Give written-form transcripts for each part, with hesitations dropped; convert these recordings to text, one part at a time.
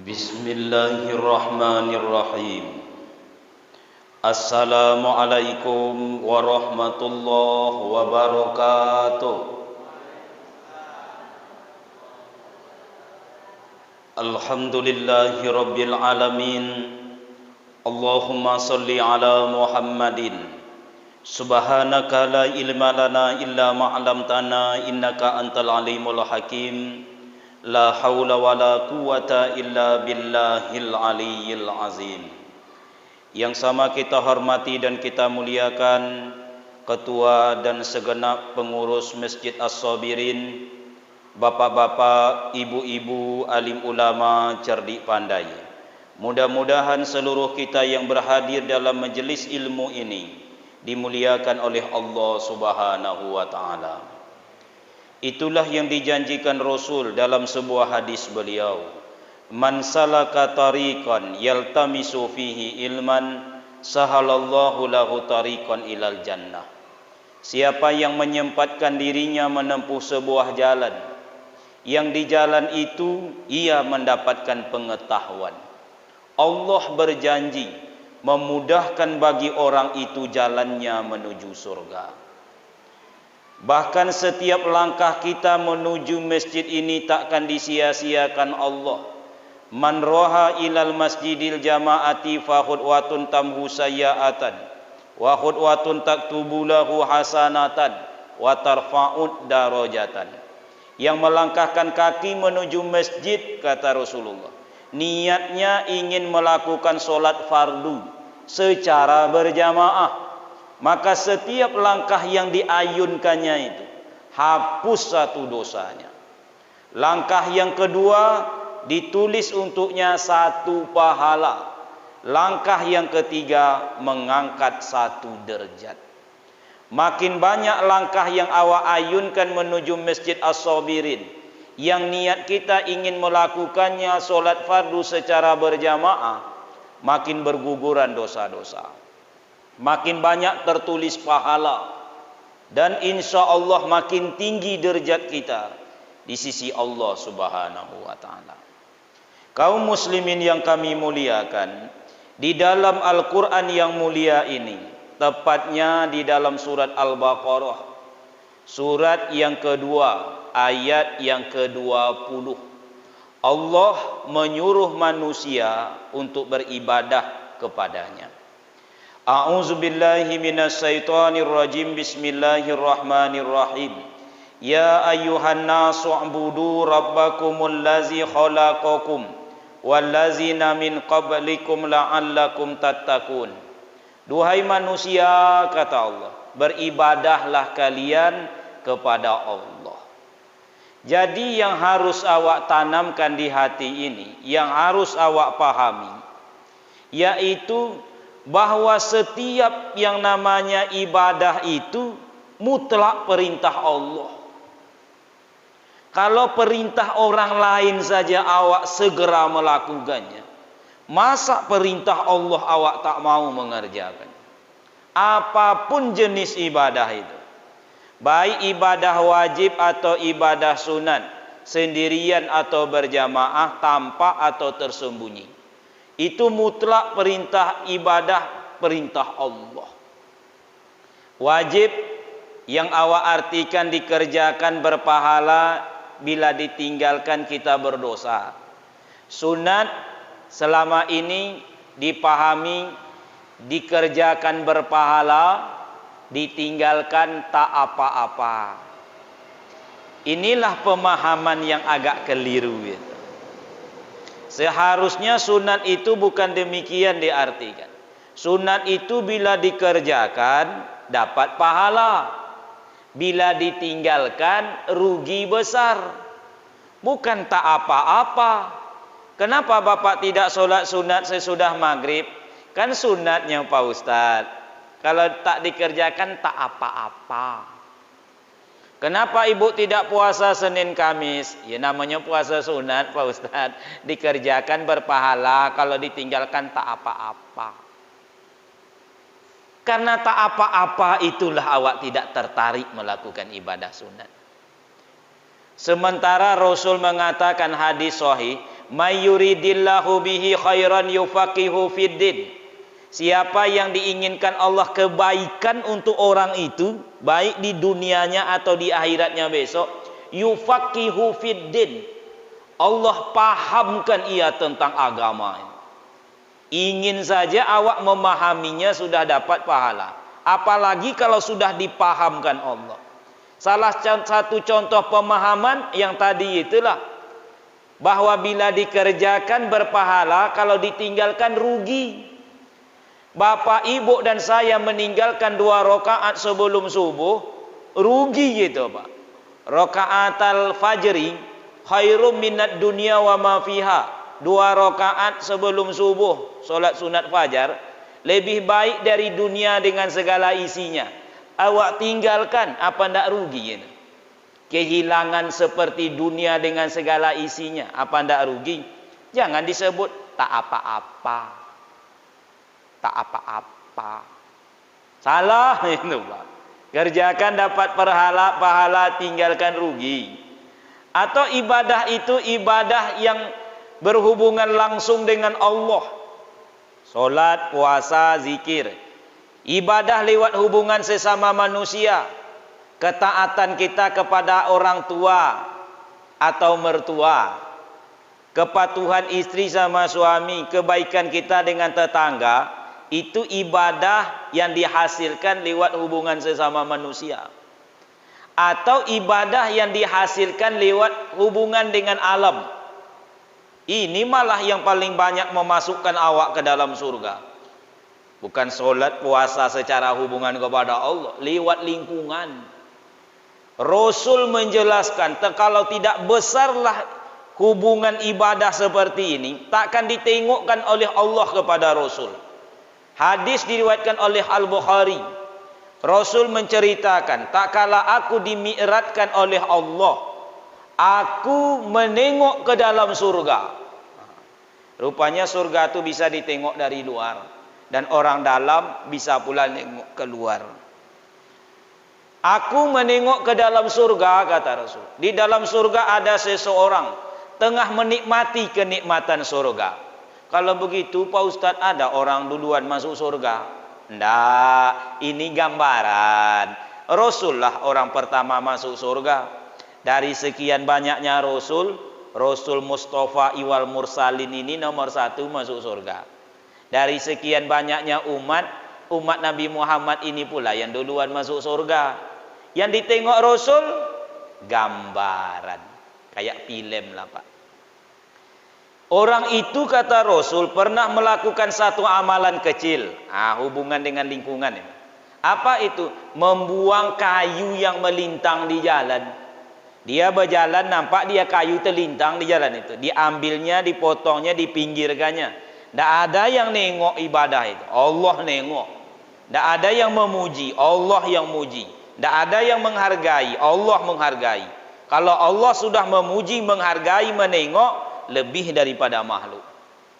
Bismillahirrahmanirrahim. Assalamualaikum warahmatullahi wabarakatuh. Alhamdulillahi rabbil alamin. Allahumma salli ala Muhammadin. Subhanaka la ilma lana illa ma 'allamtana innaka antal alimul hakim. La haula wa la quwata illa billahil aliyyil azim. Yang sama kita hormati dan kita muliakan ketua dan segenap pengurus Masjid As-Sabirin, bapak-bapak, ibu-ibu, alim ulama, cerdik pandai. Mudah-mudahan seluruh kita yang berhadir dalam majelis ilmu ini dimuliakan oleh Allah Subhanahu wa taala. Itulah yang dijanjikan Rasul dalam sebuah hadis beliau. Man salaka tariqan yaltamisu fihi ilman sahalallahu lahu tariqan ilal jannah. Siapa yang menyempatkan dirinya menempuh sebuah jalan, yang di jalan itu ia mendapatkan pengetahuan, Allah berjanji memudahkan bagi orang itu jalannya menuju surga. Bahkan setiap langkah kita menuju masjid ini takkan disia-siakan Allah. Man roha ilal masjidil jama'ati fa khudwatun tamhu sayyi'atan wa khudwatun taktubu lahu hasanatan wa tarfa'ud darajatan. Yang melangkahkan kaki menuju masjid, kata Rasulullah, niatnya ingin melakukan solat fardu secara berjamaah, maka setiap langkah yang diayunkannya itu hapus satu dosanya. Langkah yang kedua ditulis untuknya satu pahala. Langkah yang ketiga mengangkat satu derajat. Makin banyak langkah yang awak ayunkan menuju Masjid As-Sabirin, yang niat kita ingin melakukannya solat fardu secara berjamaah, makin berguguran dosa-dosa, makin banyak tertulis pahala, dan insya Allah makin tinggi derajat kita di sisi Allah Subhanahu wa taala. Kaum muslimin yang kami muliakan, di dalam Al-Qur'an yang mulia ini, tepatnya di dalam surat Al-Baqarah, surat yang kedua, ayat yang ke-20, Allah menyuruh manusia untuk beribadah kepadanya. A'udzu billahi minasyaitonir rajim. Bismillahirrahmanirrahim. Ya ayyuhan nasu ubudu rabbakumul ladzi khalaqakum wallazina min qablikum la'allakum tattaqun. Duhai manusia, kata Allah, beribadahlah kalian kepada Allah. Jadi yang harus awak tanamkan di hati ini, yang harus awak pahami, yaitu bahwa setiap yang namanya ibadah itu mutlak perintah Allah. Kalau perintah orang lain saja awak segera melakukannya, masa perintah Allah awak tak mau mengerjakan? Apapun jenis ibadah itu, baik ibadah wajib atau ibadah sunat, sendirian atau berjamaah, tampak atau tersembunyi, itu mutlak perintah ibadah, perintah Allah. Wajib yang awak artikan dikerjakan berpahala, bila ditinggalkan kita berdosa. Sunat selama ini dipahami dikerjakan berpahala, ditinggalkan tak apa-apa. Inilah pemahaman yang agak keliru itu. Seharusnya sunat itu bukan demikian diartikan. Sunat itu bila dikerjakan dapat pahala, bila ditinggalkan rugi besar, bukan tak apa-apa. Kenapa Bapak tidak solat sunat sesudah maghrib? Kan sunatnya Pak Ustadz, kalau tak dikerjakan tak apa-apa. Kenapa Ibu tidak puasa Senin Kamis? Ya namanya puasa sunat Pak Ustadz, dikerjakan berpahala, kalau ditinggalkan tak apa-apa. Karena tak apa-apa itulah awak tidak tertarik melakukan ibadah sunat. Sementara Rasul mengatakan hadis sahih, may yuridillahu bihi khairan yufaqihu fiddin. Siapa yang diinginkan Allah kebaikan untuk orang itu, baik di dunianya atau di akhiratnya besok, yufaqihu fiddin, Allah pahamkan ia tentang agama. Ingin saja awak memahaminya sudah dapat pahala, apalagi kalau sudah dipahamkan Allah. Salah satu contoh pemahaman yang tadi itulah, bahwa bila dikerjakan berpahala, kalau ditinggalkan rugi. Bapak, ibu dan saya meninggalkan 2 rakaat sebelum subuh, rugi gitu Pak. Rakaatul fajri khairum minad dunya wa ma fiha. 2 rakaat sebelum subuh, solat sunat fajar, lebih baik dari dunia dengan segala isinya. Awak tinggalkan, apa ndak rugi ini? Kehilangan seperti dunia dengan segala isinya, apa ndak rugi? Jangan disebut tak apa-apa. Tak apa-apa. Salah itu Pak. Kerjakan dapat pahala, tinggalkan rugi. Atau ibadah itu ibadah yang berhubungan langsung dengan Allah. Solat, puasa, zikir. Ibadah lewat hubungan sesama manusia. Ketaatan kita kepada orang tua atau mertua. Kepatuhan istri sama suami, kebaikan kita dengan tetangga. Itu ibadah yang dihasilkan lewat hubungan sesama manusia. Atau ibadah yang dihasilkan lewat hubungan dengan alam. Ini malah yang paling banyak memasukkan awak ke dalam surga. Bukan solat puasa secara hubungan kepada Allah, lewat lingkungan. Rasul menjelaskan, kalau tidak besarlah hubungan ibadah seperti ini, takkan ditengokkan oleh Allah kepada Rasul. Hadis diriwayatkan oleh Al-Bukhari. Rasul menceritakan, tak kala aku dimi'ratkan oleh Allah, aku menengok ke dalam surga. Rupanya surga itu bisa ditengok dari luar, dan orang dalam bisa pula nengok keluar. Aku menengok ke dalam surga, kata Rasul. Di dalam surga ada seseorang tengah menikmati kenikmatan surga. Kalau begitu Pak Ustadz, ada orang duluan masuk surga? Ndak, ini gambaran. Rasulullah orang pertama masuk surga. Dari sekian banyaknya Rasul, Rasul Mustafa Iwal Mursalin ini nomor 1 masuk surga. Dari sekian banyaknya umat Nabi Muhammad ini pula yang duluan masuk surga. Yang ditengok Rasul, gambaran. Kayak film lah Pak. Orang itu, kata Rasul, pernah melakukan satu amalan kecil. Hubungan dengan lingkungan ini. Apa itu? Membuang kayu yang melintang di jalan. Dia berjalan, nampak dia kayu terlintang di jalan itu. Diambilnya, dipotongnya, dipinggirkannya. Tidak ada yang nengok ibadah itu. Allah nengok. Tidak ada yang memuji. Allah yang muji. Tidak ada yang menghargai. Allah menghargai. Kalau Allah sudah memuji, menghargai, menengok, lebih daripada makhluk.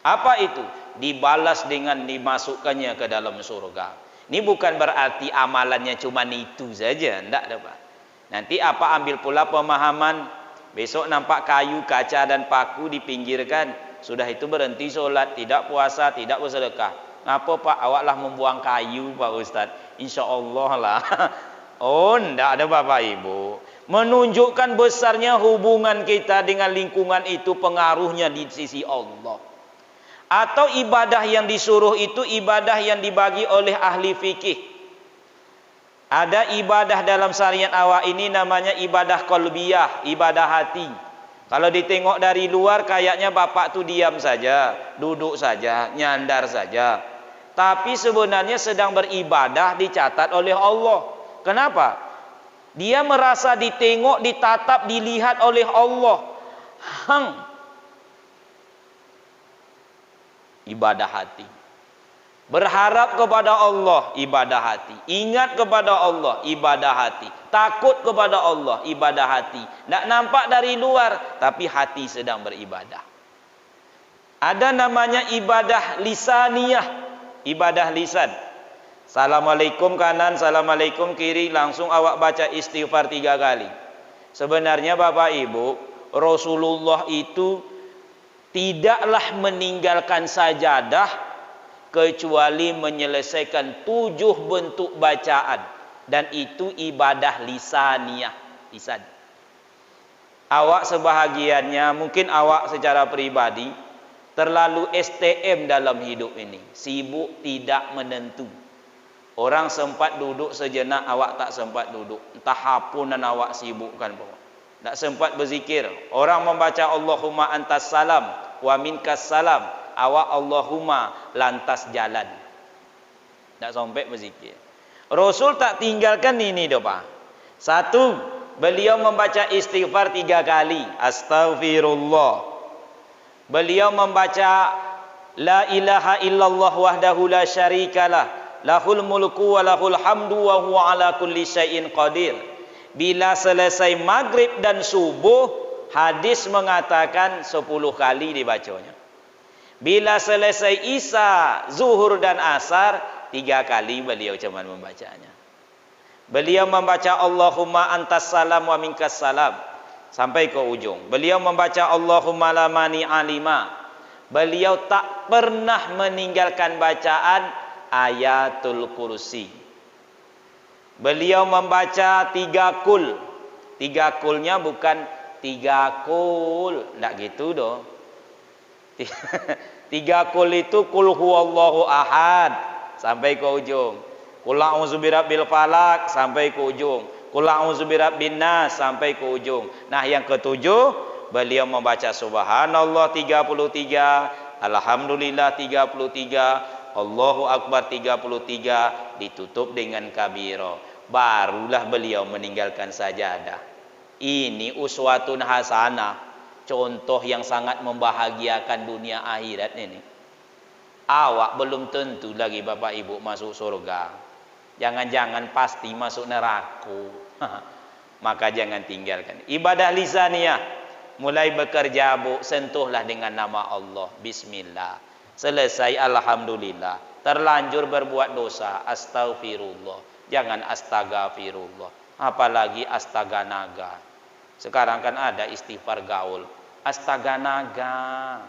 Apa itu? Dibalas dengan dimasukkannya ke dalam surga. Ini bukan berarti amalannya cuma itu saja, tidak dapat. Nanti apa ambil pula pemahaman, besok nampak kayu, kaca dan paku dipinggirkan, sudah itu berhenti solat, tidak puasa, tidak bersedekah. Ngapa Pak? Awaklah membuang kayu Pak Ustadz. Insya Allah lah. Oh, tidak ada Bapak Ibu. Menunjukkan besarnya hubungan kita dengan lingkungan itu, pengaruhnya di sisi Allah. Atau ibadah yang disuruh itu ibadah yang dibagi oleh ahli fikih. Ada ibadah dalam syariat awak ini namanya ibadah qalbiyah, ibadah hati. Kalau ditengok dari luar kayaknya Bapak tuh diam saja, duduk saja, nyandar saja. Tapi sebenarnya sedang beribadah dicatat oleh Allah. Kenapa? Dia merasa ditengok, ditatap, dilihat oleh Allah. Ibadah hati. Berharap kepada Allah, ibadah hati. Ingat kepada Allah, ibadah hati. Takut kepada Allah, ibadah hati. Tak nampak dari luar, tapi hati sedang beribadah. Ada namanya ibadah lisaniyah, ibadah lisan. Assalamualaikum kanan, assalamualaikum kiri, langsung awak baca istighfar 3 kali. Sebenarnya Bapak Ibu, Rasulullah itu tidaklah meninggalkan sajadah kecuali menyelesaikan 7 bentuk bacaan, dan itu ibadah lisaniyah, lisan. Awak sebahagiannya, mungkin awak secara pribadi terlalu STM dalam hidup ini, sibuk tidak menentu. Orang sempat duduk sejenak, awak tak sempat duduk. Entah apa dan awak sibukkan pun. Tak sempat berzikir. Orang membaca Allahumma antas salam wa minkas salam, awak Allahumma lantas jalan. Tak sampai berzikir. Rasul tak tinggalkan ini doh, Pak. 1, beliau membaca istighfar 3 kali. Astaghfirullah. Beliau membaca la ilaha illallah wahdahu la syarikalah, lahul mulku wa lahul hamdu wa huwa ala kulli syai'in qadir. Bila selesai maghrib dan subuh, hadis mengatakan 10 kali dibacanya. Bila selesai isya, zuhur dan asar, 3 kali beliau cuma membacanya. Beliau membaca Allahumma antas salam wa minkas salam sampai ke ujung. Beliau membaca Allahumma la mani alima. Beliau tak pernah meninggalkan bacaan ayatul kursi. Beliau membaca 3 kul. 3 kulnya bukan 3 kul, enggak gitu doh. 3 kul itu kul huwallahu ahad sampai ke ujung. Qul a'udzu birabbil falaq sampai ke ujung. Qul a'udzu birabbin nas sampai ke ujung. Nah, yang ketujuh beliau membaca subhanallah 33, alhamdulillah 33, Allahu akbar 33, ditutup dengan kabiro. Barulah beliau meninggalkan sajadah. Ini uswatun hasanah, contoh yang sangat membahagiakan dunia akhirat ini. Awak belum tentu lagi Bapak Ibu masuk surga. Jangan-jangan pasti masuk neraka. Maka jangan tinggalkan ibadah lisaniyah. Mulai bekerja, Bu, sentuhlah dengan nama Allah, bismillah. Selesai alhamdulillah. Terlanjur berbuat dosa, astaghfirullah. Jangan astagfirullah, apalagi astaganaga. Sekarang kan ada istighfar gaul, astaganaga,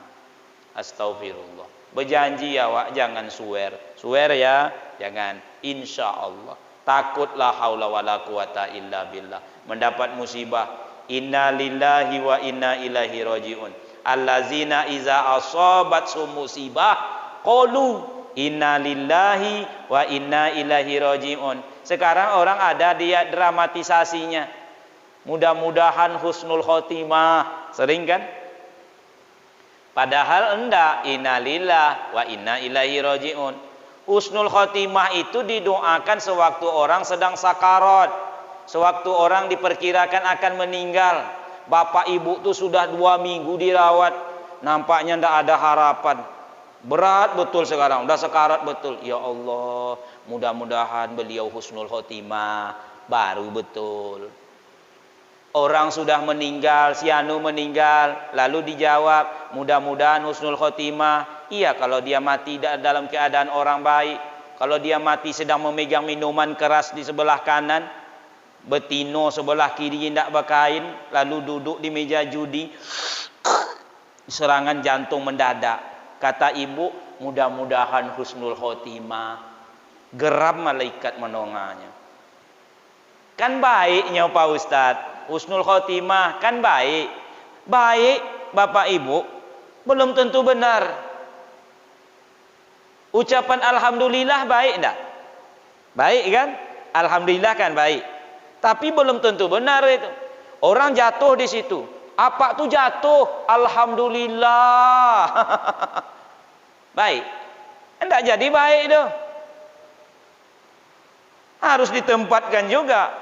astaghfirullah. Berjanji ya, Wak, jangan swear ya, jangan. Insya Allah, takutlah haula wala quwata illa billah, mendapat musibah. Inna lillahi wa inna ilaihi rajiun. Allazina iza asabat musibah qalu inna lillahi wa inna ilaihi rajiun. Sekarang orang ada dia dramatisasinya. Mudah-mudahan husnul khotimah, sering kan? Padahal enggak, inna lillah wa inna ilaihi rajiun. Husnul khotimah itu didoakan sewaktu orang sedang sakarat, sewaktu orang diperkirakan akan meninggal. Bapak ibu tuh sudah 2 minggu dirawat, nampaknya ndak ada harapan. Berat betul sekarang, udah sekarat betul. Ya Allah, mudah-mudahan beliau husnul khotimah, baru betul. Orang sudah meninggal, si anu meninggal, lalu dijawab, mudah-mudahan husnul khotimah. Iya, kalau dia mati dalam keadaan orang baik. Kalau dia mati sedang memegang minuman keras di sebelah kanan, betino sebelah kiri tidak berkain, lalu duduk di meja judi, serangan jantung mendadak. Kata ibu, mudah-mudahan husnul khotimah. Geram malaikat menonganya. Kan baiknya Pak Ustadz, husnul khotimah kan baik. Baik Bapak Ibu, belum tentu benar. Ucapan alhamdulillah baik enggak? Baik kan? Alhamdulillah kan baik. Tapi belum tentu benar itu. Orang jatuh di situ. Apa tuh jatuh? Alhamdulillah. Baik. Enggak jadi baik itu. Harus ditempatkan juga.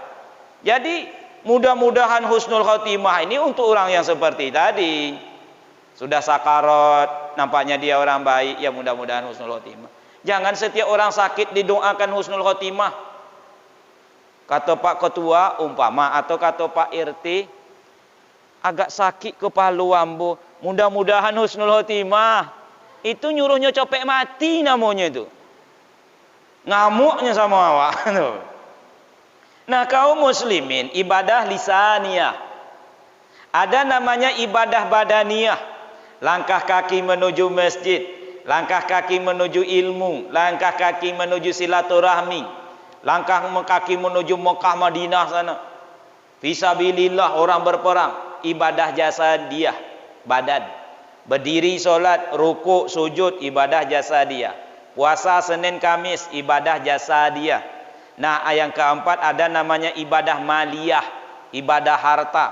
Jadi mudah-mudahan husnul khotimah ini untuk orang yang seperti tadi. Sudah sakarat, nampaknya dia orang baik, ya mudah-mudahan husnul khotimah. Jangan setiap orang sakit didoakan husnul khotimah. Kata Pak Ketua umpama atau kata Pak RT, agak sakit kepala ambo, mudah-mudahan husnul khotimah. Itu nyuruhnya copek mati namanya itu. Ngamuknya sama awak. Nah, kaum muslimin, ibadah lisaniyah. Ada namanya ibadah badaniyah. langkah kaki menuju masjid, langkah kaki menuju ilmu, langkah kaki menuju silaturahmi, langkah kaki menuju Mekah Madinah sana. Fisabilillah, orang berperang, ibadah jasadiah, badan. Berdiri solat, rukuk, sujud, ibadah jasadiah. Puasa Senin Kamis, ibadah jasadiah. Nah, yang keempat ada namanya ibadah maliyah, ibadah harta.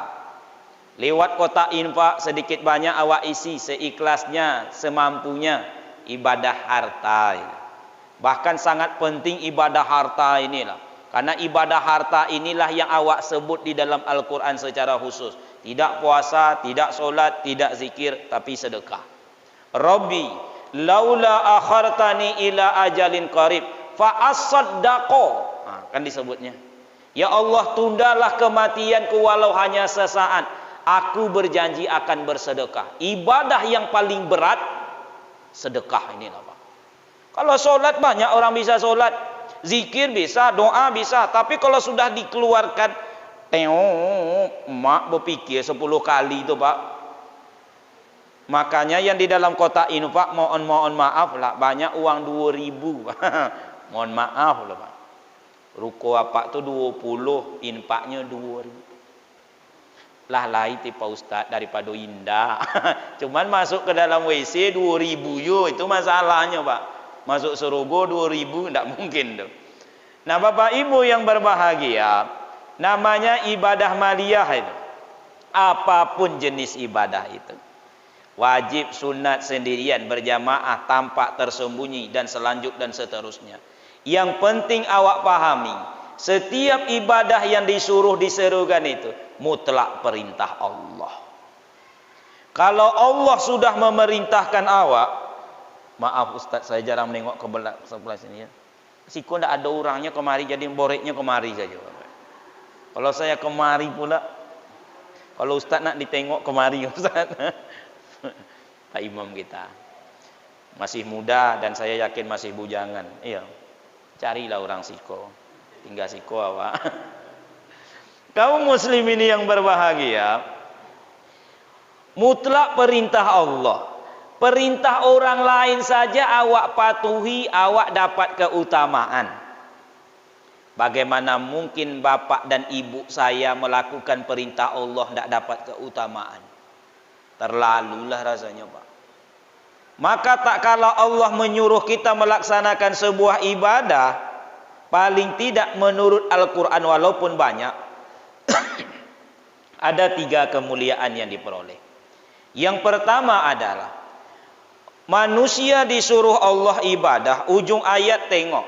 Lewat kotak infak sedikit banyak awak isi seikhlasnya, semampunya, ibadah harta. Bahkan sangat penting ibadah harta inilah. Karena ibadah harta inilah yang awak sebut di dalam Al-Quran secara khusus. Tidak puasa, tidak solat, tidak zikir, tapi sedekah. Rabbi, laula akhartani ila ajalin qarib fa as-saddaqo. Kan disebutnya. Ya Allah, tundalah kematianku walau hanya sesaat. Aku berjanji akan bersedekah. Ibadah yang paling berat sedekah inilah, Pak. Kalau solat banyak orang bisa solat, zikir bisa, doa bisa, tapi kalau sudah dikeluarkan, mak berpikir 10 kali itu, Pak. Makanya yang di dalam kotak infak mohon maaf lah, banyak uang 2000. Mohon maaf lah, Pak. Ruko apa tu 20, infaknya 2000. Lah lain tipe Ustaz daripada indah. Cuman masuk ke dalam WC 2000 yo, itu masalahnya, Pak. Masuk surga 2000 enggak mungkin tuh. Nah, Bapak Ibu yang berbahagia, namanya ibadah maliyah itu. Apapun jenis ibadah itu. Wajib, sunat, sendirian, berjamaah, tampak, tersembunyi, dan selanjut dan seterusnya. Yang penting awak pahami, setiap ibadah yang disuruh diserukan itu mutlak perintah Allah. Kalau Allah sudah memerintahkan awak, maaf Ustaz, saya jarang menengok ke sebelah sini ya. Siko ndak ada orangnya kemari, jadi boreknya kemari saja. Kalau saya kemari pula, kalau Ustaz nak ditengok kemari Ustaz. Pak Imam kita masih muda dan saya yakin masih bujangan. Iya, carilah orang Siko, tinggal Siko awak. Kaum muslim ini yang berbahagia, mutlak perintah Allah. Perintah orang lain saja awak patuhi, awak dapat keutamaan. Bagaimana mungkin bapak dan ibu saya melakukan perintah Allah tidak dapat keutamaan? Terlalulah rasanya, Pak. Maka tak kala Allah menyuruh kita melaksanakan sebuah ibadah, paling tidak menurut Al-Quran walaupun banyak, ada 3 kemuliaan yang diperoleh. Yang pertama adalah manusia disuruh Allah ibadah. Ujung ayat tengok,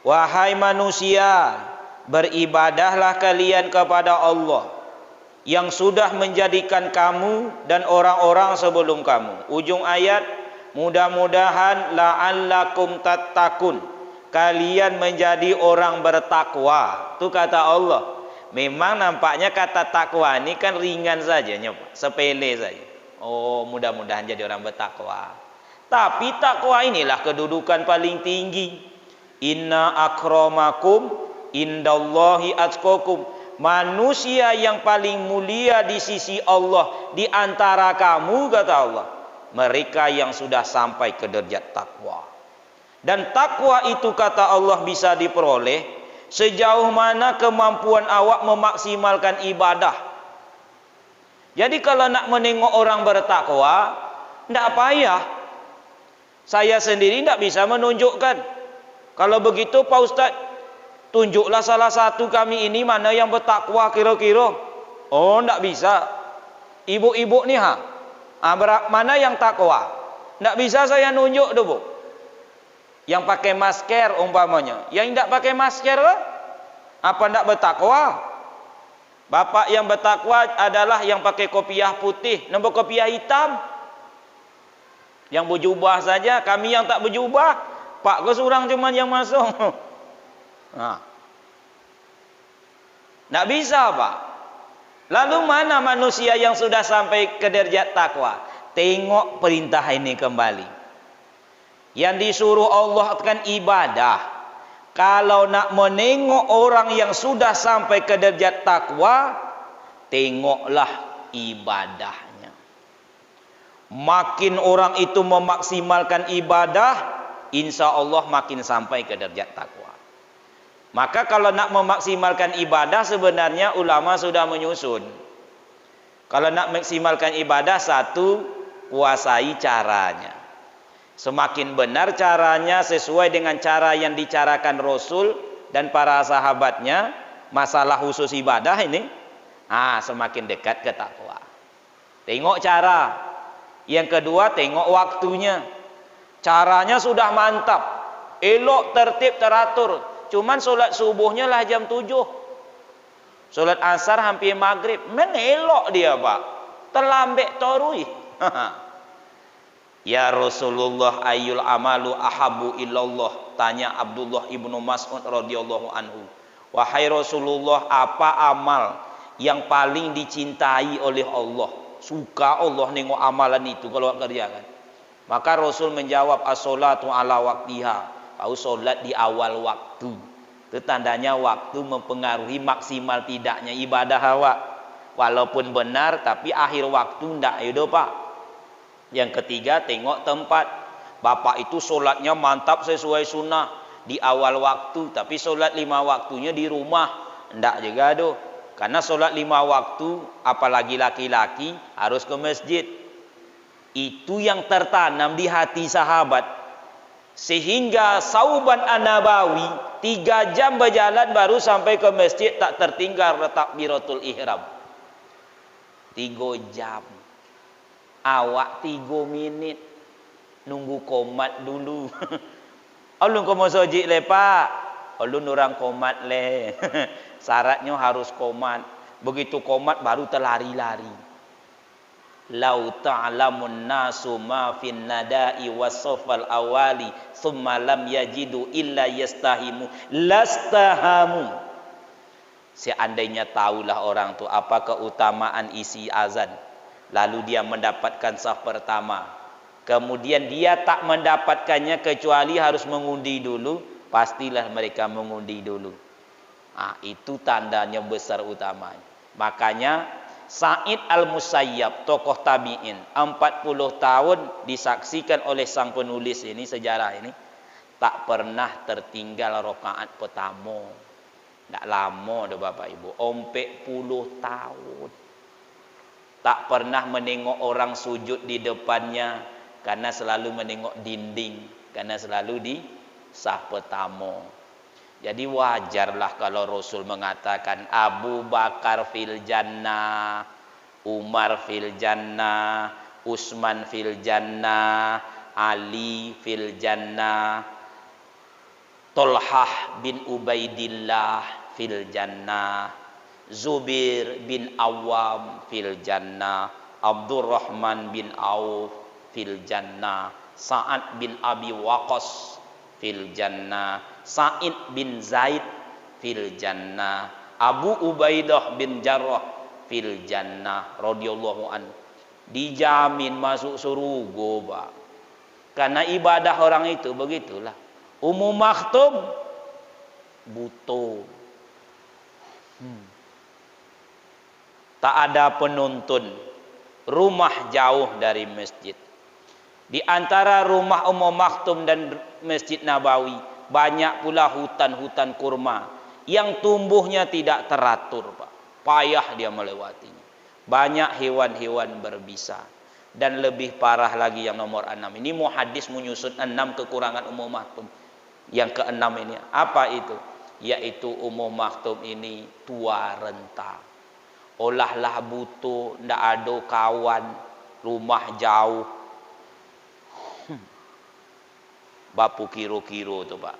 wahai manusia, beribadahlah kalian kepada Allah yang sudah menjadikan kamu dan orang-orang sebelum kamu. Ujung ayat, mudah-mudahan la'allakum tattaqun, kalian menjadi orang bertakwa. Itu kata Allah. Memang nampaknya kata takwa ini kan ringan saja, sepele saja. Oh, mudah-mudahan jadi orang bertakwa. Tapi takwa inilah kedudukan paling tinggi. Inna akramakum indallahi atqakum. Manusia yang paling mulia di sisi Allah di antara kamu, kata Allah, mereka yang sudah sampai ke derajat takwa. Dan takwa itu, kata Allah, bisa diperoleh sejauh mana kemampuan awak memaksimalkan ibadah. Jadi kalau nak menengok orang bertakwa, tidak payah. Saya sendiri tidak bisa menunjukkan. Kalau begitu Pak Ustaz, tunjuklah salah satu kami ini mana yang bertakwa kira-kira. Oh, tidak bisa. Ibu-ibu nih mana yang takwa? Tidak bisa saya nunjuk tuh, Bu. Yang pakai masker umpamanya. Yang tidak pakai masker apa tidak bertakwa? Bapak yang bertakwa adalah yang pakai kopiah putih, nombor kopiah hitam. Yang berjubah saja, kami yang tak berjubah, Pak ke seorang cuman yang masuk. Tidak bisa, Pak. Lalu mana manusia yang sudah sampai ke derajat takwa? Tengok perintah ini kembali. Yang disuruh Allah kan ibadah. Kalau nak menengok orang yang sudah sampai ke derajat takwa, tengoklah ibadahnya. Makin orang itu memaksimalkan ibadah, insya Allah makin sampai ke derajat takwa. Maka kalau nak memaksimalkan ibadah, sebenarnya ulama sudah menyusun. Kalau nak maksimalkan ibadah, satu, kuasai caranya. Semakin benar caranya sesuai dengan cara yang dicarakan Rasul dan para sahabatnya, masalah khusus ibadah ini, semakin dekat ke takwa. Tengok cara. Yang kedua, tengok waktunya. Caranya sudah mantap, elok, tertib, teratur. Cuman solat subuhnya lah jam 7, solat asar hampir maghrib. Menelok dia pak, terlambat torui. Ya Rasulullah, ayyul amalu ahabu illallah. Tanya Abdullah ibnu Mas'ud radhiyallahu anhu, wahai Rasulullah, apa amal yang paling dicintai oleh Allah? Suka Allah nengok amalan itu kalau kerjakan. Maka Rasul menjawab, as-sholatu ala waktiha. Kau solat di awal waktu. Itu tandanya waktu mempengaruhi maksimal tidaknya ibadah awak. Walaupun benar, tapi akhir waktu ndak hidup pak. Yang ketiga, tengok tempat. Bapak itu solatnya mantap sesuai sunnah di awal waktu, tapi solat 5 waktunya di rumah. Ndak juga tuh. Karena solat 5 waktu, apalagi laki-laki, harus ke masjid. Itu yang tertanam di hati sahabat. Sehingga Sauban An-Nabawi 3 jam berjalan baru sampai ke masjid, tak tertinggal takbiratul ihram. 3 jam. Awak 3 minit. Nunggu komat dulu. Alun kau mau sojik le pak. Alun orang komat le. Syaratnya harus komat. Begitu komat baru terlari-lari. Lau ta'lamun nasu ma fin nada'i wasofal awali thumma lam yajidu illa yastahimu lastahamu. Seandainya tahulah orang tu apa keutamaan isi azan, lalu dia mendapatkan saf pertama, kemudian dia tak mendapatkannya kecuali harus mengundi dulu, pastilah mereka mengundi dulu. Itu tandanya besar utamanya. Makanya Sa'id Al-Musayyab, tokoh tabi'in, 40 tahun disaksikan oleh sang penulis ini, sejarah ini, tak pernah tertinggal rakaat pertama. Tak lama dah Bapak Ibu, 40 tahun. Tak pernah menengok orang sujud di depannya, karena selalu menengok dinding, karena selalu di saf pertama. Jadi wajarlah kalau Rasul mengatakan Abu Bakar fil jannah, Umar fil jannah, Utsman fil jannah, Ali fil jannah, Tolhah bin Ubaidillah fil jannah, Zubair bin Awam fil jannah, Abdurrahman bin Auf fil jannah, Sa'ad bin Abi Waqqas fil jannah, Sa'id bin Zaid fil jannah, Abu Ubaidah bin Jarrah fil jannah radhiyallahu anhu. Dijamin masuk surga, Pak. Karena ibadah orang itu begitulah. Umum Maktum butuh. Tak ada penuntun. Rumah jauh dari masjid. Di antara rumah Umum Maktum dan Masjid Nabawi, banyak pula hutan-hutan kurma yang tumbuhnya tidak teratur, Pak. Payah dia melewatinya. Banyak hewan-hewan berbisa. Dan lebih parah lagi yang nomor 6. Ini muhadis menyusun 6 kekurangan Umum Maktum. Yang ke-6 ini apa itu? Yaitu Umum Maktum ini tua renta. Olahlah butuh, ndak ada kawan, rumah jauh. Bapu kiro-kiro tu Pak.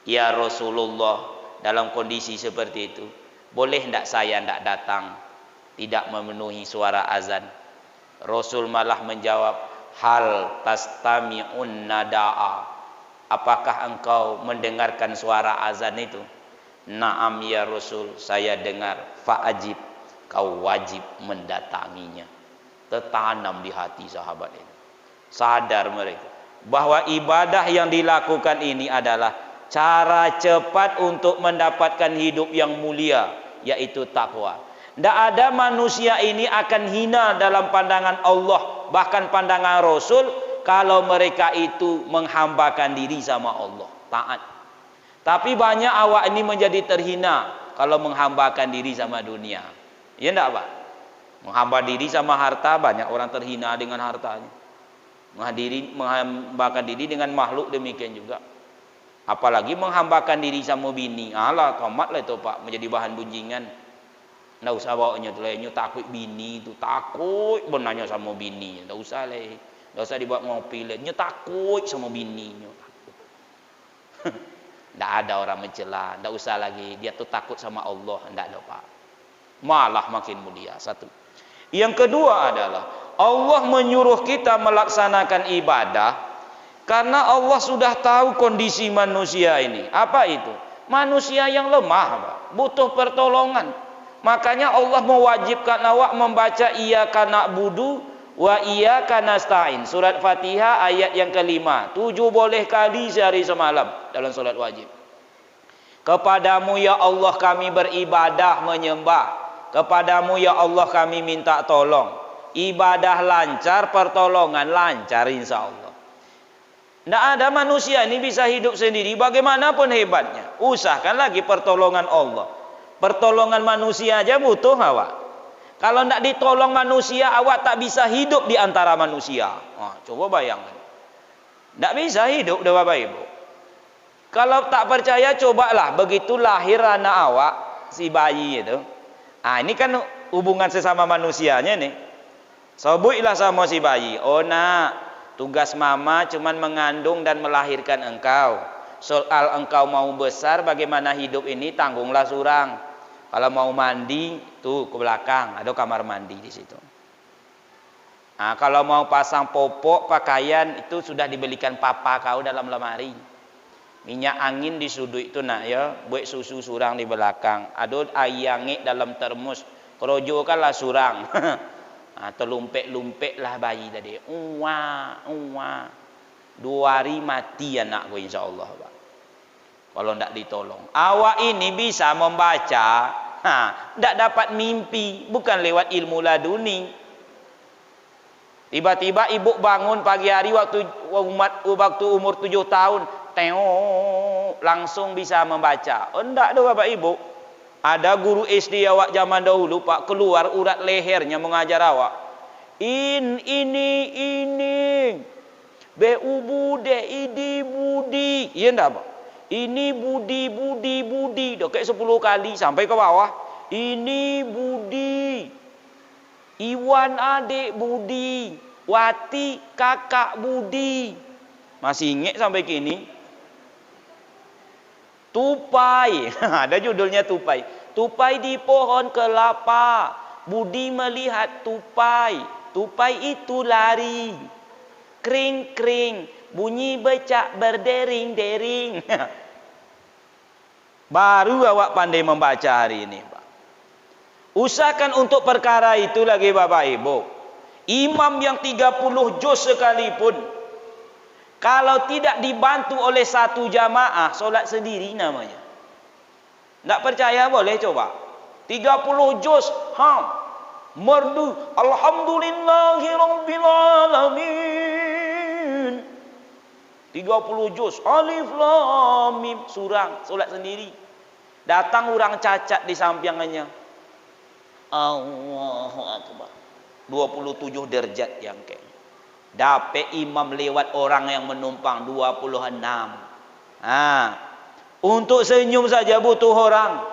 Ya Rasulullah, dalam kondisi seperti itu, boleh ndak saya ndak datang, tidak memenuhi suara azan? Rasul malah menjawab, hal tastami'un nada'a. Apakah engkau mendengarkan suara azan itu? Naam ya Rasul, saya dengar. Fa'ajib, kau wajib mendatanginya. Tertanam di hati sahabat ini. Sadar mereka bahwa ibadah yang dilakukan ini adalah cara cepat untuk mendapatkan hidup yang mulia, yaitu takwa. Tidak ada manusia ini akan hina dalam pandangan Allah, bahkan pandangan Rasul, kalau mereka itu menghambakan diri sama Allah, taat. Tapi banyak awak ini menjadi terhina kalau menghambakan diri sama dunia. Ya enggak, Pak? Menghamba diri sama harta, banyak orang terhina dengan hartanya. Menghambakan diri dengan makhluk demikian juga. Apalagi menghambakan diri sama bini. Alah, tomat lah itu, Pak, menjadi bahan bunjingan. Nggak usah bawanya tu lah, takut bini tu, takut benarnya sama bini. Nggak usah lah, nggak usah dibuat ngopi lah. Takut sama bini, takut. Nggak ada orang mencela, nggak usah lagi. Dia tu takut sama Allah, nggak ada, Pak. Malah makin mulia. Satu. Yang kedua adalah Allah menyuruh kita melaksanakan ibadah karena Allah sudah tahu kondisi manusia ini. Apa itu? Manusia yang lemah, Pak, butuh pertolongan. Makanya Allah mewajibkan awak membaca iyyaka na'budu wa iyyaka nasta'in. Surat Fatihah ayat yang kelima. 7 boleh kali sehari semalam dalam solat wajib. Kepadamu ya Allah kami beribadah menyembah. Kepadamu ya Allah kami minta tolong. Ibadah lancar, pertolongan lancar insya Allah. Tidak ada manusia ini bisa hidup sendiri bagaimanapun hebatnya. Usahakan lagi pertolongan Allah. Pertolongan manusia aja butuh awak. Kalau tidak ditolong manusia, awak tak bisa hidup di antara manusia. Coba bayangkan. Tidak bisa hidup, Bapak Ibu. Kalau tak percaya, cobalah. Begitu lahir anak awak, si bayi itu. Ini kan hubungan sesama manusianya nih. Sebutlah sama si bayi. Oh nak, tugas mama cuman mengandung dan melahirkan engkau. Soal engkau mau besar, bagaimana hidup ini, tanggunglah surang. Kalau mau mandi, tuh ke belakang, ada kamar mandi di situ. Kalau mau pasang popok, pakaian, itu sudah dibelikan papa kau dalam lemari. Minyak angin di sudut itu nak ya, buat susu surang di belakang. Ada ayangik dalam termos, kerojo kanlah surang. Terlumpek-lumpek lah bayi tadi. 2 hari mati anakku insya Allah, Pak. Kalau tidak ditolong. Awak ini bisa membaca, tidak dapat mimpi, bukan lewat ilmu laduni. Tiba-tiba ibu bangun pagi hari waktu umur 7 tahun, langsung bisa membaca. Tidak ada, Bapak Ibu. Ada guru SD awak zaman dahulu, Pak, keluar urat lehernya mengajar awak. Ini. Bu bude idi budi. Iya enggak, Pak? Ini budi. Dah kayak 10 kali sampai ke bawah. Ini budi. Iwan adik budi. Wati kakak budi. Masih ingat sampai kini? Tupai. Ada judulnya tupai. Tupai di pohon kelapa. Budi melihat tupai. Tupai itu lari. Kring. Bunyi becak berdering-dering. Baru awak pandai membaca hari ini, Pak. Usahakan untuk perkara itu lagi, Bapak Ibu. Imam yang 30 juz sekalipun, kalau tidak dibantu oleh satu jamaah, solat sendiri namanya. Tak percaya boleh coba. 30 juz, merdu. Alhamdulillahirabbil alamin. 30 juz, alif lam mim, surang, solat sendiri. Datang orang cacat di sampingannya. Allahu Akbar. 27 derajat yang kayak. Dapat imam lewat orang yang menumpang 26. Untuk senyum saja butuh orang.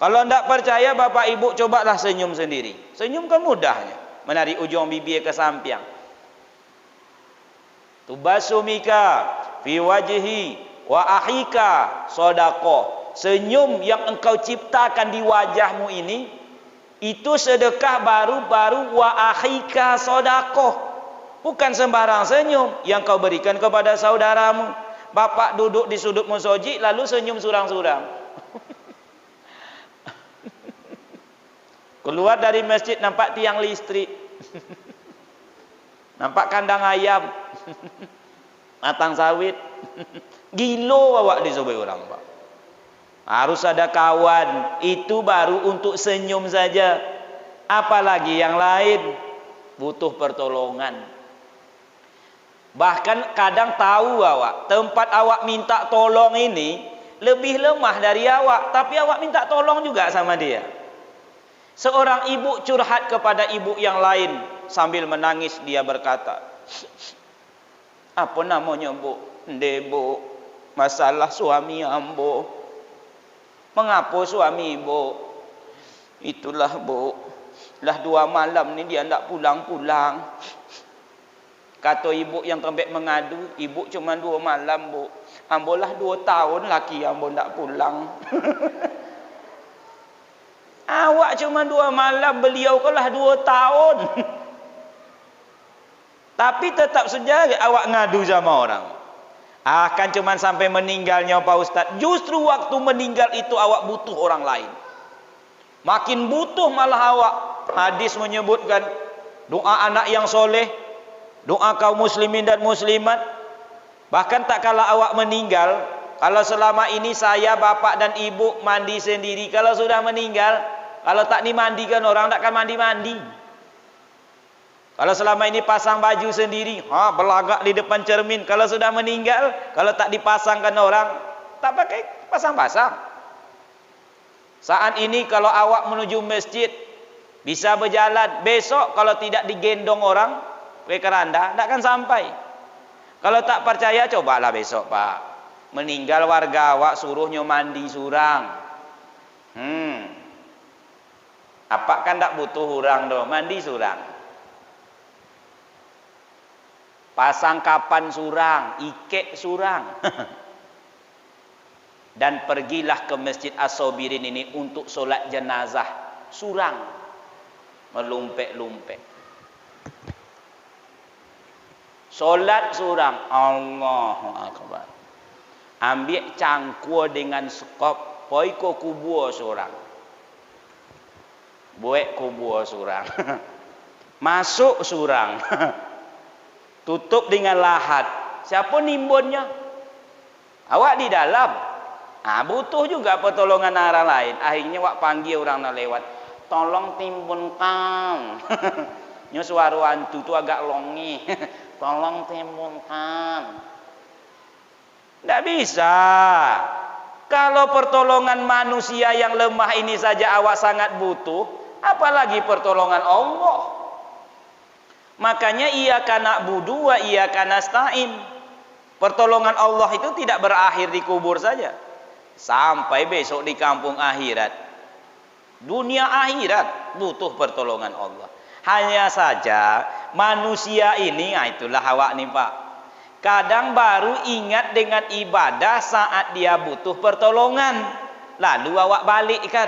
Kalau tidak percaya, Bapak Ibu cobalah senyum sendiri. Senyum kan mudahnya. Menarik ujung bibir ke samping. Tubasumika fi wajhi wa ahika sedekah. Senyum yang engkau ciptakan di wajahmu ini, itu sedekah baru-baru wa ahika sedekah. Bukan sembarang senyum yang kau berikan kepada saudaramu. Bapak duduk di sudut musoji lalu senyum surang-surang. Keluar dari masjid nampak tiang listrik. Nampak kandang ayam. Matang sawit. Gilo awak disobai orang, Pak. Harus ada kawan. Itu baru untuk senyum saja. Apalagi yang lain. Butuh pertolongan. Bahkan kadang tahu awak, tempat awak minta tolong ini lebih lemah dari awak, tapi awak minta tolong juga sama dia. Seorang ibu curhat kepada ibu yang lain sambil menangis, dia berkata, apa namanya bu? Ndek bu, masalah suami ambo. Mengapa suami bu? Itulah bu, lah 2 malam ni dia tidak pulang-pulang. Kata ibu yang tembak mengadu, ibu cuma 2 malam bu. Ambo lah 2 tahun laki ambo tak pulang. Awak cuma 2 malam, beliau kalah 2 tahun. Tapi tetap saja awak ngadu sama orang. Akan cuma sampai meninggalnya Pak Ustaz. Justru waktu meninggal itu awak butuh orang lain. Makin butuh malah awak. Hadis menyebutkan doa anak yang soleh, doa kaum muslimin dan muslimat. Bahkan tak kala awak meninggal, kalau selama ini saya, bapak dan ibu mandi sendiri, kalau sudah meninggal, kalau tak dimandikan orang, takkan mandi-mandi. Kalau selama ini pasang baju sendiri, berlagak di depan cermin. Kalau sudah meninggal, kalau tak dipasangkan orang, tak pakai pasang-pasang. Saat ini kalau awak menuju masjid, bisa berjalan. Besok kalau tidak digendong orang, ke keranda, takkan sampai. Kalau tak percaya, cobalah besok Pak. Meninggal warga awak, suruhnya mandi surang. Apa kan tak butuh orang doh, mandi surang. Pasang kapan surang, ikek surang. Dan pergilah ke Masjid As-Sabirin ini untuk solat jenazah surang. Melumpek-lumpek. Solat surang, Allahu Akbar. Ambil cangkul dengan sekop, poi ko kubur surang. Buat kubur surang. Masuk surang. Tutup dengan lahat. Siapa nimbunnya? Awak di dalam. Butuh juga pertolongan orang lain. Akhirnya awak panggil orang nak lewat. Tolong timbunkan. Nya suara hantu tu agak longi. Tolong timbunkan. Tidak bisa. Kalau pertolongan manusia yang lemah ini saja awak sangat butuh, apalagi pertolongan Allah. Makanya iyyaka na'budu wa iyyaka nasta'in. Pertolongan Allah itu tidak berakhir di kubur saja. Sampai besok di kampung akhirat. Dunia akhirat butuh pertolongan Allah. Hanya saja manusia ini, itulah awak nih Pak. Kadang baru ingat dengan ibadah saat dia butuh pertolongan. Lalu awak balikkan.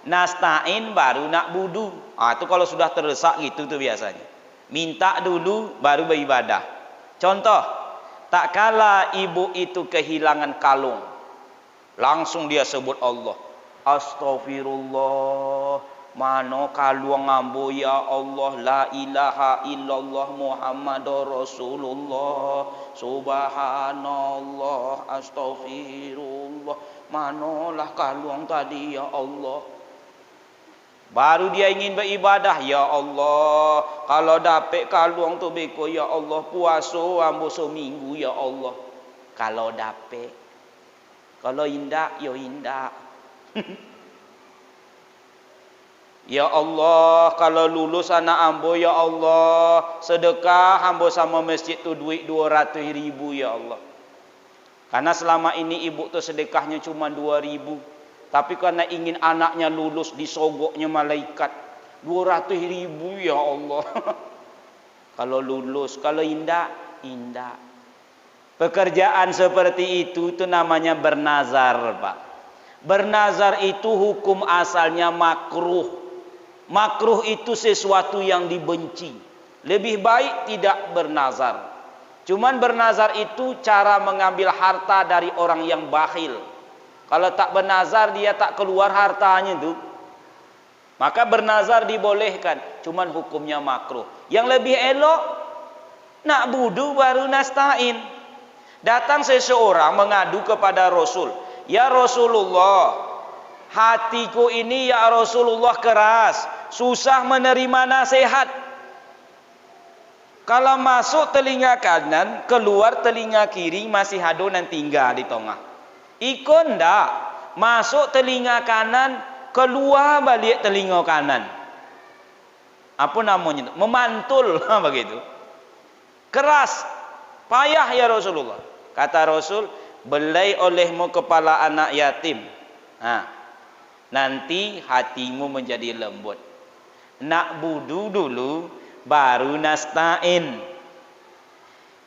Nasta'in baru nak budu. Itu kalau sudah terdesak gitu tuh biasanya. Minta dulu baru beribadah. Contoh, tak kala ibu itu kehilangan kalung. Langsung dia sebut Allah. Astaghfirullah. Mano kalung ambo ya Allah, la ilaha illallah Muhammadur Rasulullah, subhanallah, astaghfirullah. Manolah kalung tadi ya Allah. Baru dia ingin beribadah, ya Allah, kalau dapat kalung tu beko ya Allah, puasa ambo seminggu ya Allah. Kalau dapat, kalau indah ya indah. Ya Allah, kalau lulus anak ambo ya Allah, sedekah ambo sama masjid tu duit 200.000 ya Allah. Karena selama ini ibu tu sedekahnya cuma 2.000, tapi karena ingin anaknya lulus disogoknya malaikat 200.000 ya Allah. Kalau lulus, kalau indah, indah. Pekerjaan seperti itu namanya bernazar, Pak. Bernazar itu hukum asalnya makruh. Makruh itu sesuatu yang dibenci. Lebih baik tidak bernazar. Cuman bernazar itu cara mengambil harta dari orang yang bakhil. Kalau tak bernazar dia tak keluar hartanya itu. Maka bernazar dibolehkan. Cuman hukumnya makruh. Yang lebih elok, nak budu baru nasta'in. Datang seseorang mengadu kepada Rasul. "Ya Rasulullah, hatiku ini ya Rasulullah keras, susah menerima nasihat. Kalau masuk telinga kanan, keluar telinga kiri, masih adonan tinggal di tengah. Ikon ndak, masuk telinga kanan, keluar balik telinga kanan. Apa namanya? Memantul begitu. Keras, payah ya Rasulullah." Kata Rasul, "Belai olehmu kepala anak yatim. Nanti hatimu menjadi lembut. Nak budu dulu, baru nasta'in."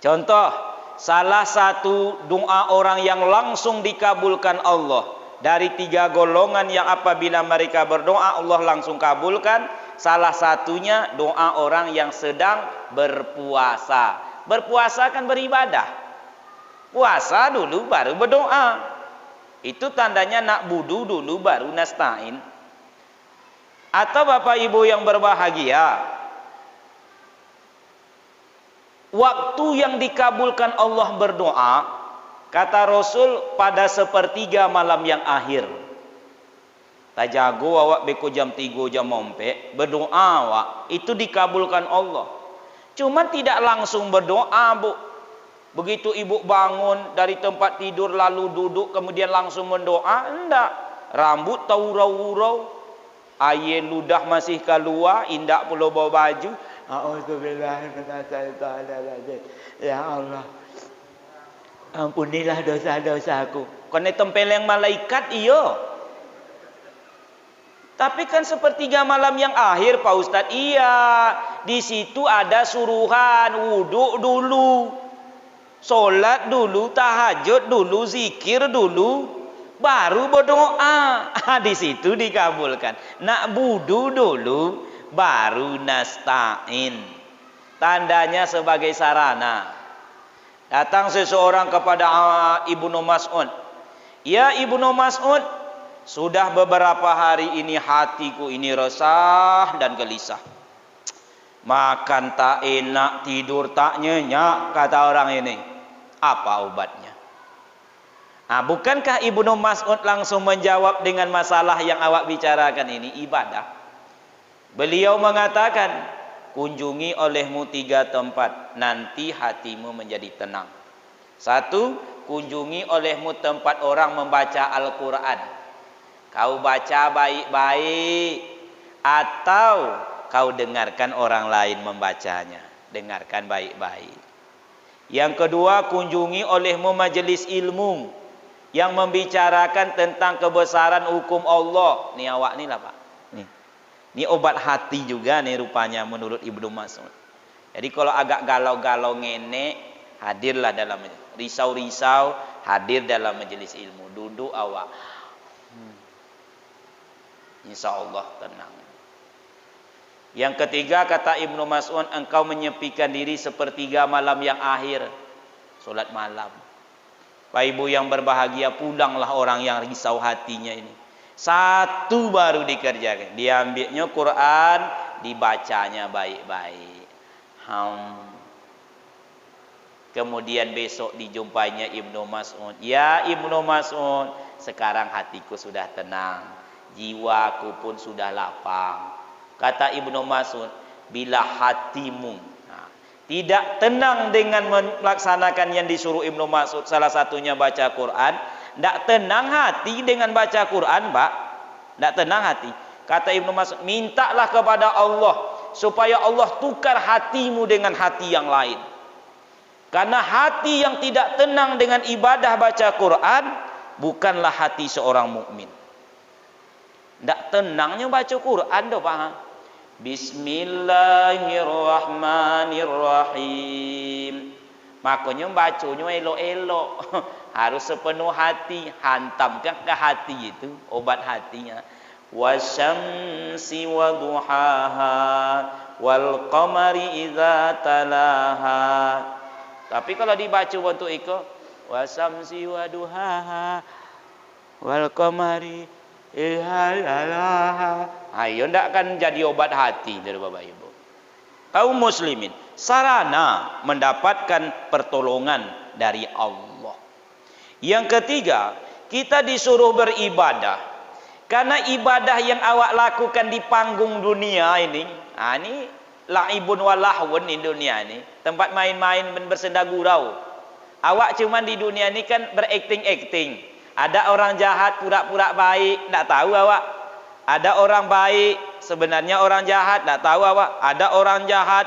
Contoh, salah satu doa orang yang langsung dikabulkan Allah dari 3 golongan yang apabila mereka berdoa Allah langsung kabulkan. Salah satunya doa orang yang sedang berpuasa. Berpuasa kan beribadah. Puasa dulu baru berdoa. Itu tandanya nak budu dulu baru nasta'in. Atau Bapak Ibu yang berbahagia, waktu yang dikabulkan Allah berdoa, kata Rasul, pada sepertiga malam yang akhir. Tak jago awak beko jam 3 jam mompe berdoa awak, itu dikabulkan Allah. Cuma tidak langsung berdoa, Bu. Begitu ibu bangun dari tempat tidur lalu duduk kemudian langsung mendoa, enggak. Rambut taurau-urau, air ludah masih keluar, indak pula bawa baju. Ya Allah, ampunilah dosa-dosaku. Kena tempeleng malaikat iyo. Tapi kan sepertiga malam yang akhir Pak Ustadz, iya. Di situ ada suruhan wudhu dulu, sholat dulu, tahajud dulu, zikir dulu, baru berdoa. Di situ dikabulkan. Nak wudu dulu, baru nasta'in. Tandanya sebagai sarana. Datang seseorang kepada Ibnu Mas'ud. "Ya Ibnu Mas'ud, sudah beberapa hari ini hatiku ini resah dan gelisah. Makan tak enak, tidur tak nyenyak," kata orang ini. "Apa obatnya?" Bukankah Ibnu Mas'ud langsung menjawab dengan masalah yang awak bicarakan ini? Ibadah. Beliau mengatakan, "Kunjungi olehmu 3 tempat, nanti hatimu menjadi tenang. 1, kunjungi olehmu tempat orang membaca Al-Quran. Kau baca baik-baik, atau kau dengarkan orang lain membacanya. Dengarkan baik-baik. Yang kedua, kunjungi olehmu majelis ilmu yang membicarakan tentang kebesaran hukum Allah." Nih awak nih lah Pak. Ini obat hati juga nih rupanya menurut Ibnu Mas'ud. Jadi kalau agak galau-galau ngene, hadirlah dalam risau-risau, hadir dalam majelis ilmu. Duduk awak. Insya Allah tenang. Yang ketiga kata Ibnu Mas'ud, engkau menyepikan diri sepertiga malam yang akhir, solat malam. Pak Ibu yang berbahagia, pulanglah orang yang risau hatinya ini. 1 baru dikerjakan, diambilnya Quran, dibacanya baik-baik. Kemudian besok dijumpainya Ibnu Mas'ud. "Ya Ibnu Mas'ud, sekarang hatiku sudah tenang, jiwaku pun sudah lapang." Kata Ibnu Mas'ud, bila hatimu tidak tenang dengan melaksanakan yang disuruh Ibnu Mas'ud, salah satunya baca Quran, tidak tenang hati dengan baca Quran, Pak. Tidak tenang hati. Kata Ibnu Mas'ud, mintalah kepada Allah supaya Allah tukar hatimu dengan hati yang lain. Karena hati yang tidak tenang dengan ibadah baca Quran bukanlah hati seorang mukmin. Tidak tenangnya baca Quran doh, Pak. Bismillahirrahmanirrahim. Makanya bacanya elok-elok. Harus sepenuh hati, hantamkan ke hati itu obat hatinya. Wasyamsi waduhaha wal qamari idza talaha. Tapi kalau dibaca bentuk itu wasyamsi waduhaha wal qamari idza talaha. Ayo ndak akan jadi obat hati dari Bapak Ibu. Kaum muslimin, sarana mendapatkan pertolongan dari Allah. Yang ketiga, kita disuruh beribadah. Karena ibadah yang awak lakukan di panggung dunia ini, ini laibun walahun di dunia ini, tempat main-main dan bersenda gurau. Awak cuman di dunia ini kan berakting-akting. Ada orang jahat pura-pura baik, tidak tahu awak. Ada orang baik, sebenarnya orang jahat, tidak tahu awak. Ada orang jahat,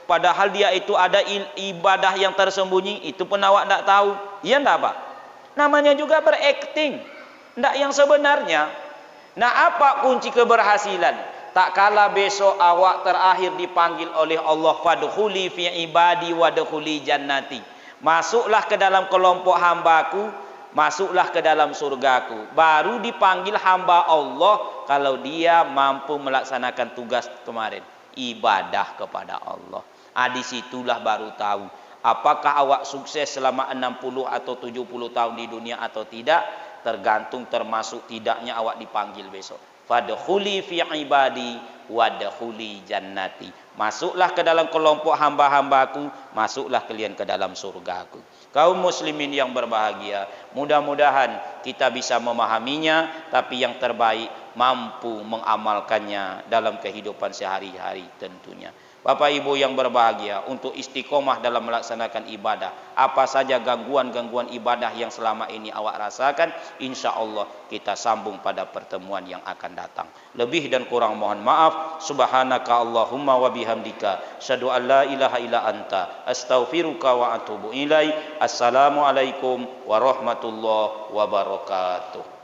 padahal dia itu ada ibadah yang tersembunyi, itu pun awak tidak tahu. Iya tidak Pak? Namanya juga berakting, tidak yang sebenarnya. Nah, apa kunci keberhasilan? Tak kala besok awak terakhir dipanggil oleh Allah, fadkhuli fi ibadi wadkhuli jannati. Masuklah ke dalam kelompok hambaku, masuklah ke dalam surgaku. Baru dipanggil hamba Allah kalau dia mampu melaksanakan tugas kemarin, ibadah kepada Allah. Disitulah baru tahu apakah awak sukses selama 60 atau 70 tahun di dunia atau tidak, tergantung termasuk tidaknya awak dipanggil besok. Fadkhuli fi ibadi wadkhuli jannati. Masuklah ke dalam kelompok hamba-hambaku, masuklah kalian ke dalam surgaku. Kaum muslimin yang berbahagia, mudah-mudahan kita bisa memahaminya, tapi yang terbaik mampu mengamalkannya dalam kehidupan sehari-hari tentunya. Bapak Ibu yang berbahagia, untuk istiqomah dalam melaksanakan ibadah, apa saja gangguan-gangguan ibadah yang selama ini awak rasakan, insya Allah kita sambung pada pertemuan yang akan datang. Lebih dan kurang mohon maaf. Subhanaka Allahumma wa bihamdika, asyhadu an la ilaha illa anta, astaghfiruka wa atubu ilaik. Assalamualaikum warahmatullahi wabarakatuh.